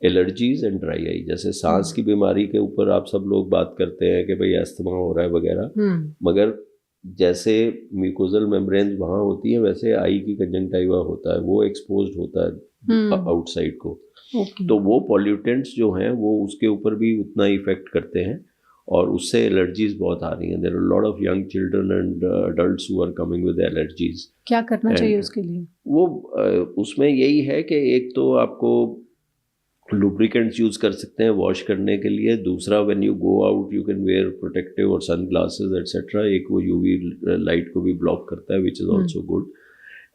Allergies and dry eye, जैसे सांस की बीमारी के ऊपर आप सब लोग बात करते हैं कि भाई अस्थमा हो रहा है वगैरह, मगर जैसे म्यूकोजल मेम्ब्रेन वहाँ होती है वैसे आई की कंजंक्टिवा होता है, वो एक्सपोज्ड होता है आउटसाइड को। तो वो पॉल्यूटेंट्स जो हैं वो उसके ऊपर भी उतना इफेक्ट करते हैं और उससे एलर्जीज बहुत आ रही हैं। There are lot of young children and adults who are coming with allergies. क्या करना चाहिए उसके लिए? वो उसमें यही है कि एक तो आपको लुब्रिकेंट्स यूज कर सकते हैं वॉश करने के लिए, दूसरा when you go out you can wear protective और सन ग्लासेस एट्सेट्रा, एक वो यूवी लाइट को भी ब्लॉक करता है which is also good.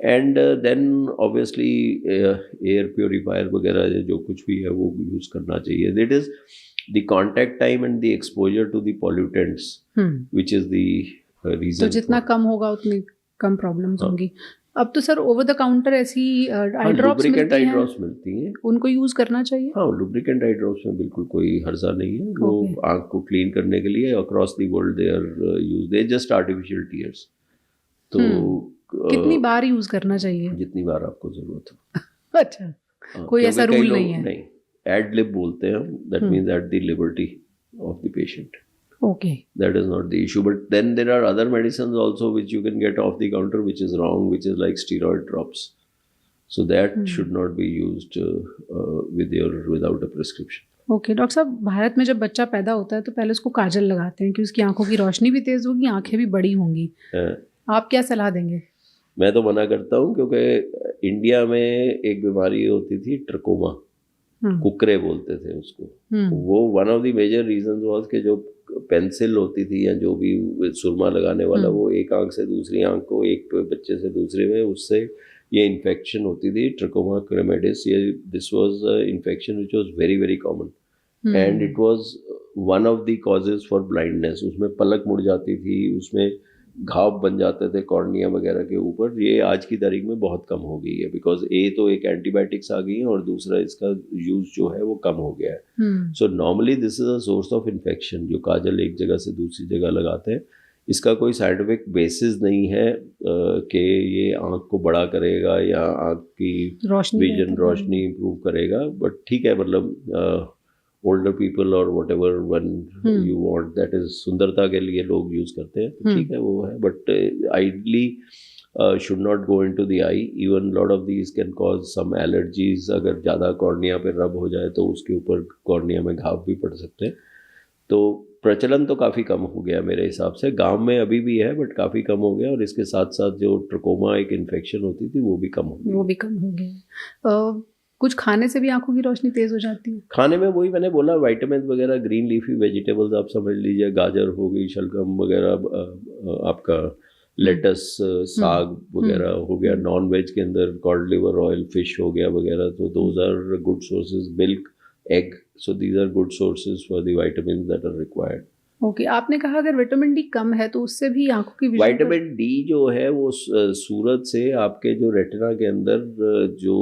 And then obviously air purifier वगैरह जो कुछ भी है वो यूज करना चाहिए। That is the contact time and the exposure to the pollutants which is the reason. तो जितना कम होगा उतनी कम प्रॉब्लम्स होंगी। अब तो सर ओवर द काउंटर ऐसी आई ड्रॉप्स मिलती हैं, उनको यूज करना चाहिए। हाँ, लुब्रिकेंट आई ड्रॉप्स में बिल्कुल कोई हर्जा नहीं है। वो आंख को क्लीन करने के लिए across the world they are use, they just artificial tears. तो कितनी बार यूज करना चाहिए? जितनी बार आपको जरूरत हो। अच्छा, कोई ऐसा रूल नहीं है? नहीं, एड लिब बोलते हैं हम, that means at the liberty of the patient. Okay. That is not the issue. But then there are other medicines also which you can get off the counter, which is wrong, which is like steroid drops. So that should not be used without a prescription. Okay, doctor साहब, भारत में जब बच्चा पैदा होता है तो पहले उसको काजल लगाते हैं कि उसकी आंखों की रोशनी भी तेज होगी, आंखें भी बड़ी होंगी। आप क्या सलाह देंगे? मैं तो मना करता हूँ, क्योंकि इंडिया में एक बीमारी होती थी ट्रकोमा, कुकरे बोलते थे उसको। वो one of the major reason was कि जो पेंसिल होती थी या जो भी सुरमा लगाने वाला वो एक आंख से दूसरी आंख को, एक बच्चे से दूसरे में, उससे ये इन्फेक्शन होती थी, ट्रकोमा क्रेमेडिस। ये this was infection which was very very common and it was one of the causes for blindness. उसमें पलक मुड़ जाती थी, उसमें घाव बन जाते थे कॉर्निया वगैरह के ऊपर। ये आज की तारीख में बहुत कम हो गई है, बिकॉज तो एक एंटीबायोटिक्स आ गई है और दूसरा इसका यूज जो है वो कम हो गया है। So normally this is a source of infection. जो काजल एक जगह से दूसरी जगह लगाते हैं, इसका कोई साइंटिफिक बेसिस नहीं है कि ये आँख को बड़ा करेगा या आँख की रोशनी इम्प्रूव करेगा। बट ठीक है, मतलब ओल्डर पीपल और what ever one you want, that is सुंदरता के लिए लोग यूज करते हैं, तो ठीक है वो है। But ideally should not go into the eye. Even lot of these can cause some allergies. अगर ज़्यादा कॉर्निया पे रब हो जाए तो उसके ऊपर कॉर्निया में घाव भी पड़ सकते हैं। तो प्रचलन तो काफ़ी कम हो गया मेरे हिसाब से। गांव में अभी भी है बट काफ़ी कम हो गया, और इसके साथ साथ जो ट्रकोमा एक इन्फेक्शन होती थी वो भी कम हो गया। कुछ खाने से भी आंखों की रोशनी तेज हो जाती है? खाने में वही मैंने बोला, विटामिन वगैरह, ग्रीन लीफी वेजिटेबल्स आप समझ लीजिए, गाजर हो गई, शलगम वगैरह, आपका लेटस, साग वगैरह हो गया। नॉन वेज के अंदर कॉड लिवर ऑयल, फिश हो गया वगैरह, तो those are good sources. Milk, egg, so these are good sources for the vitamin that are required. Okay, आपने कहा अगर विटामिन डी कम है तो उससे भी आंखों की विटामिन डी जो है वो सूरत से आपके जो रेटिना के अंदर जो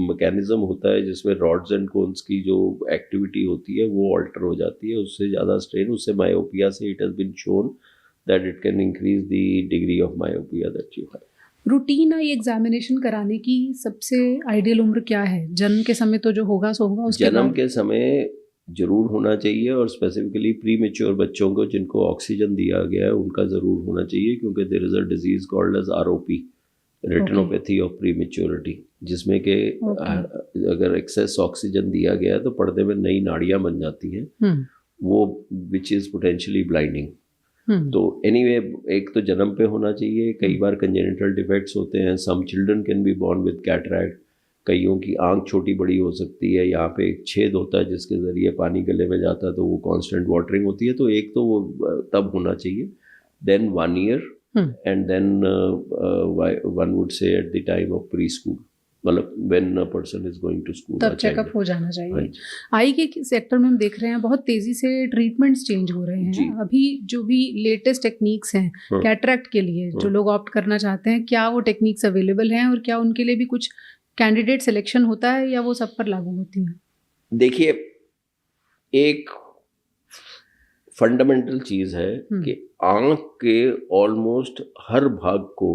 मैकेनिज्म होता है जिसमें रॉड्स एंड कोन्स की जो एक्टिविटी होती है वो ऑल्टर हो जाती है, उससे ज़्यादा स्ट्रेन, उससे मायोपिया से it has been shown that it can increase the degree of myopia that you have. Routine eye examination कराने की सबसे आइडियल उम्र क्या है? जन्म के समय तो जो होगा सो होगा, उसके जन्म के समय जरूर होना चाहिए, और स्पेसिफिकली प्री मेच्योर बच्चों को जिनको ऑक्सीजन दिया गया है उनका ज़रूर होना चाहिए, क्योंकि there is a disease called as ROP, retinopathy of prematurity, जिसमें कि अगर एक्सेस ऑक्सीजन दिया गया है तो पर्दे में नई नाड़ियाँ बन जाती हैं, वो विच इज़ पोटेंशियली ब्लाइंडिंग। तो एनीवे एक तो जन्म पे होना चाहिए। कई बार कंजेनिटल डिफेक्ट्स होते हैं, some children can be born with cataract, कईयों की आंख छोटी बड़ी हो सकती है, यहाँ पे एक छेद होता है जिसके ज़रिए पानी गले में जाता है तो वो कांस्टेंट वाटरिंग होती है। तो एक तो वो तब होना चाहिए, then 1 year and then one would say at the time of preschool, मतलब when a person is going to school, तब चेकअप हो जाना चाहिए। आई के सेक्टर में हम देख रहे हैं बहुत तेजी से ट्रीटमेंट्स चेंज हो रहे हैं। अभी जो भी लेटेस्ट टेक्निक्स हैं कैटरैक्ट के लिए जो लोग ऑप्ट करना चाहते हैं, क्या वो टेक्निक्स अवेलेबल हैं और क्या उनके लिए भी कुछ कैंडिडेट सिलेक्शन होता है या वो सब पर लागू होती है? देखिए, एक फंडामेंटल चीज है कि आंख के ऑलमोस्ट हर भाग को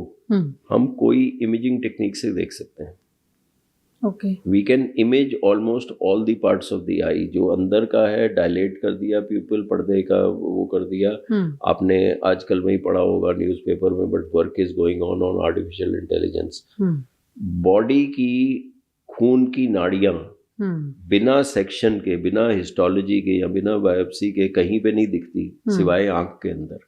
हम कोई इमेजिंग टेक्निक से देख सकते हैं। Okay, we can image almost all the parts of the eye, जो अंदर का है डायलेट कर दिया, प्यूपिल पर्दे का वो कर दिया। आपने आजकल में ही पढ़ा होगा न्यूज़पेपर में, but work is going on artificial intelligence. Body की खून की नाड़ियां बिना सेक्शन के, बिना हिस्टोलॉजी के या बिना बायोप्सी के कहीं पे नहीं दिखती सिवाय आंख के अंदर।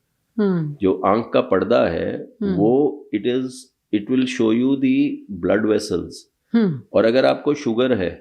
जो आंख का पर्दा है वो it will show you the blood vessels. और अगर आपको शुगर है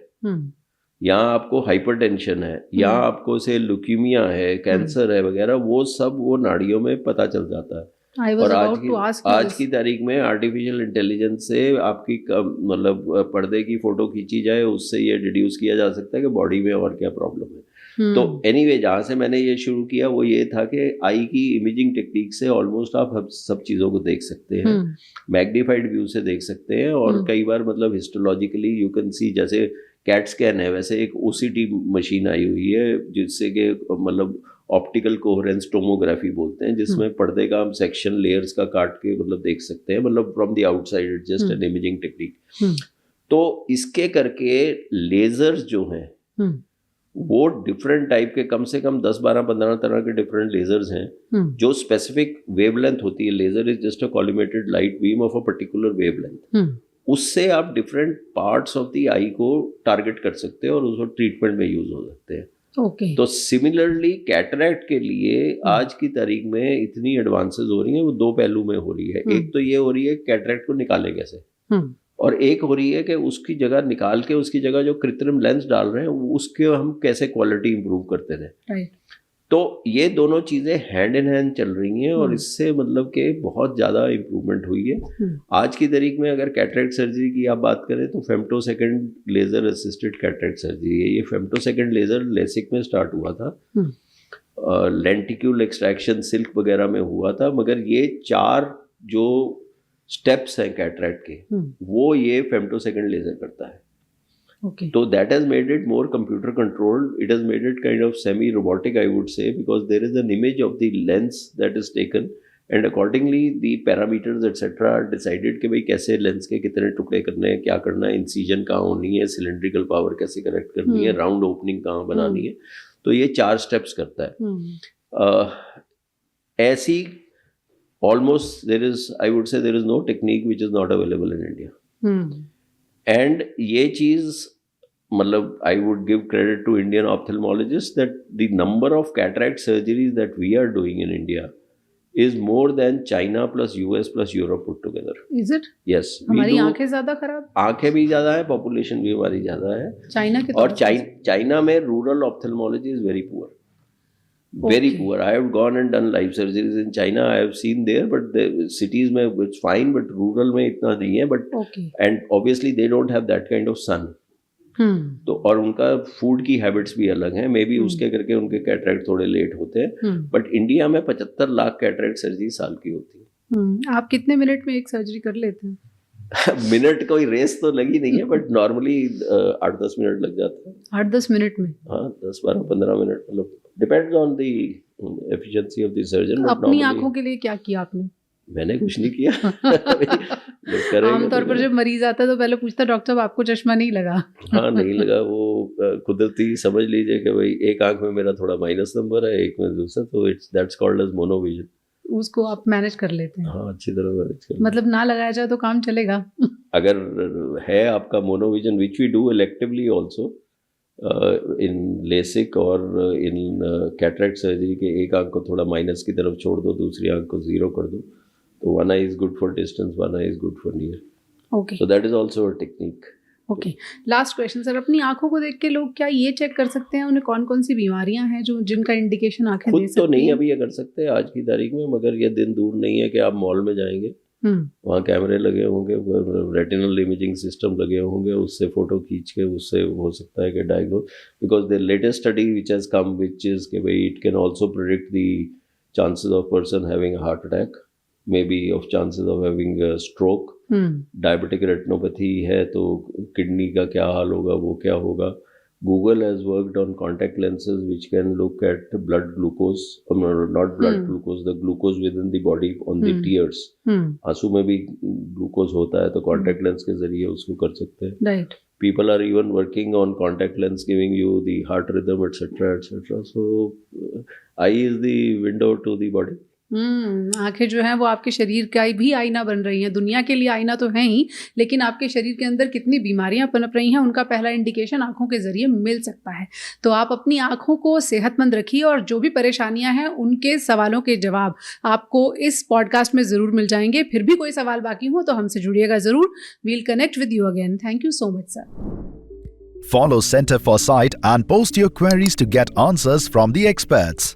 या आपको हाइपरटेंशन है या आपको से ल्यूकीमिया है, कैंसर है वगैरह, वो सब वो नाड़ियों में पता चल जाता है। और आज की तारीख में आर्टिफिशियल इंटेलिजेंस से आपकी मतलब पर्दे की फोटो खींची जाए, उससे ये डिड्यूस किया जा सकता है कि बॉडी में और क्या प्रॉब्लम है। तो एनीवे जहाँ से मैंने ये शुरू किया वो ये था कि आई की इमेजिंग टेक्निक से ऑलमोस्ट आप सब चीज़ों को देख सकते हैं, मैग्नीफाइड व्यू से देख सकते हैं। और कई बार मतलब हिस्टोलॉजिकली यू कैन सी, जैसे कैट स्कैन है वैसे एक OCT मशीन आई हुई है जिससे कि मतलब ऑप्टिकल कोहेरेंस टोमोग्राफी बोलते हैं, जिसमें पर्दे का हम सेक्शन लेयर्स का काट के मतलब देख सकते हैं, मतलब from the outside it just an imaging technique. तो इसके करके लेजर्स जो हैं वो डिफरेंट टाइप के, कम से कम 10, 12, 15 तरह के डिफरेंट लेजर्स हैं जो स्पेसिफिक वेवलेंथ होती है। Laser is just a collimated light beam of a particular wavelength. उससे आप different parts of the eye को टारगेट कर सकते हैं और उसको ट्रीटमेंट में यूज हो सकते हैं। तो सिमिलरली कैटरैक्ट के लिए आज की तारीख में इतनी एडवांसेस हो रही हैं, वो दो पहलू में हो रही है। एक तो ये हो रही है कैटरैक्ट को निकालें कैसे, और एक हो रही है कि उसकी जगह निकाल के उसकी जगह जो कृत्रिम लेंस डाल रहे हैं उसके हम कैसे क्वालिटी इंप्रूव करते रहे। तो ये दोनों चीजें हैंड इन हैंड चल रही हैं और इससे मतलब कि बहुत ज़्यादा इम्प्रूवमेंट हुई है। आज की तारीख में अगर कैटरैक्ट सर्जरी की आप बात करें तो femtosecond laser assisted cataract surgery है। ये फेम्टोसेकंड लेजर लेसिक में स्टार्ट हुआ था, लेंटिक्यूल एक्सट्रैक्शन सिल्क वगैरह में हुआ था, मगर ये 4 जो स्टेप्स हैं कैटरैक्ट के वो ये फेम्टोसेकंड लेजर करता है। So that has made it more computer controlled. It has made it kind of semi-robotic, I would say, because there is an image of the lens that is taken, and accordingly the parameters etc. are decided कि भाई कैसे lens के कितने टुकड़े करने हैं, क्या करना है, इंसिजन कहाँ होनी है, सिलेंड्रिकल पावर कैसे करेक्ट करनी है, राउंड ओपनिंग कहाँ बनानी है। तो ये 4 स्टेप्स करता है। ऐसी almost there is, I would say, there is no technique which is not available in India. And ये चीज़ मतलब I would give credit to Indian ophthalmologists that the number of cataract surgeries that we are doing in India is more than China plus US plus Europe put together. Is it? Yes. हमारी आंखें ज़्यादा खराब? आंखें भी ज़्यादा है, population भी हमारी ज़्यादा है। चाइना के और चाइना में rural ophthalmology is very poor. Very poor. I have gone and done live surgeries in China. I have seen there, but the cities में it's fine, but rural में इतना नहीं है. But and obviously they don't have that kind of sun. तो और उनका food की habits भी अलग हैं, मे बी उसके करके उनके कैटरैक्ट थोड़े लेट होते हैं। बट इंडिया में 75 लाख कैटरैक्ट सर्जरी साल की होती है। आप कितने मिनट में एक सर्जरी कर लेते हैं? मिनट कोई रेस तो लगी नहीं है, बट नॉर्मली 8-10 मिनट लग जाते हैं। 8-10 मिनट में? हाँ, 10-12-15 मिनट, मतलब depends on the efficiency of the surgeon. अपनी आंखों के लिए क्या किया आपने? मैंने कुछ नहीं किया। आमतौर पर जब मरीज आता है तो पहले पूछता डॉक्टर साहब आपको चश्मा नहीं लगा? हाँ, नहीं लगा। वो कुदरती समझ लीजिए कि भाई एक आंख में मेरा थोड़ा माइनस नंबर है, एक में दूसरा, तो it's that's called as monovision. उसको आप मैनेज कर लेते हैं? हाँ, अच्छी तरह मैनेज कर। मतलब ना लगाया जाए तो काम चलेगा? अगर है आपका monovision, which we do electively also in LASIK और इन कैटरैक्ट सर्जरी के, एक आंख को थोड़ा माइनस की तरफ छोड़ दो, दूसरी आंख को 0 कर दो, तो one eye is good for distance, one eye is good for near. Okay. So that is also a technique. Okay. Last question sir, अपनी आंखों को देख के लोग क्या ये चेक कर सकते हैं उन्हें कौन कौन सी बीमारियां हैं जो जिनका इंडिकेशन आंखें दे सकती हैं? खुद तो नहीं अभी ये कर सकते आज की तारीख में, मगर ये दिन दूर नहीं है कि आप मॉल में जाएंगे, वहाँ कैमरे लगे होंगे, रेटिनल इमेजिंग सिस्टम लगे होंगे, उससे फोटो खींच के उससे हो सकता है कि diagnose, because the latest study which has come which is कि भाई it can also predict the chances of person having heart attack, maybe of chances of having a stroke, diabetic retinopathy है तो किडनी का क्या हाल होगा, वो क्या होगा। Google has worked on contact lenses which can look at blood glucose, not blood glucose, the glucose within the body on the tears. आंसू में भी ग्लूकोज होता है, तो कॉन्टैक्ट लेंस के जरिए उसको कर सकते हैं। Right. people are even working on contact lens giving you the heart rhythm, etc., etc. So eye is the window to the body. आंखें जो हैं वो आपके शरीर का भी आईना बन रही हैं, दुनिया के लिए आईना तो है ही, लेकिन आपके शरीर के अंदर कितनी बीमारियां पनप रही हैं उनका पहला इंडिकेशन आंखों के जरिए मिल सकता है। तो आप अपनी आंखों को सेहतमंद रखिए और जो भी परेशानियां हैं उनके सवालों के जवाब आपको इस पॉडकास्ट में ज़रूर मिल जाएंगे। फिर भी कोई सवाल बाकी हो तो हमसे जुड़िएगा ज़रूर। We'll connect with you again. Thank you so much sir. Follow Center for Sight and post your queries to get answers from the experts.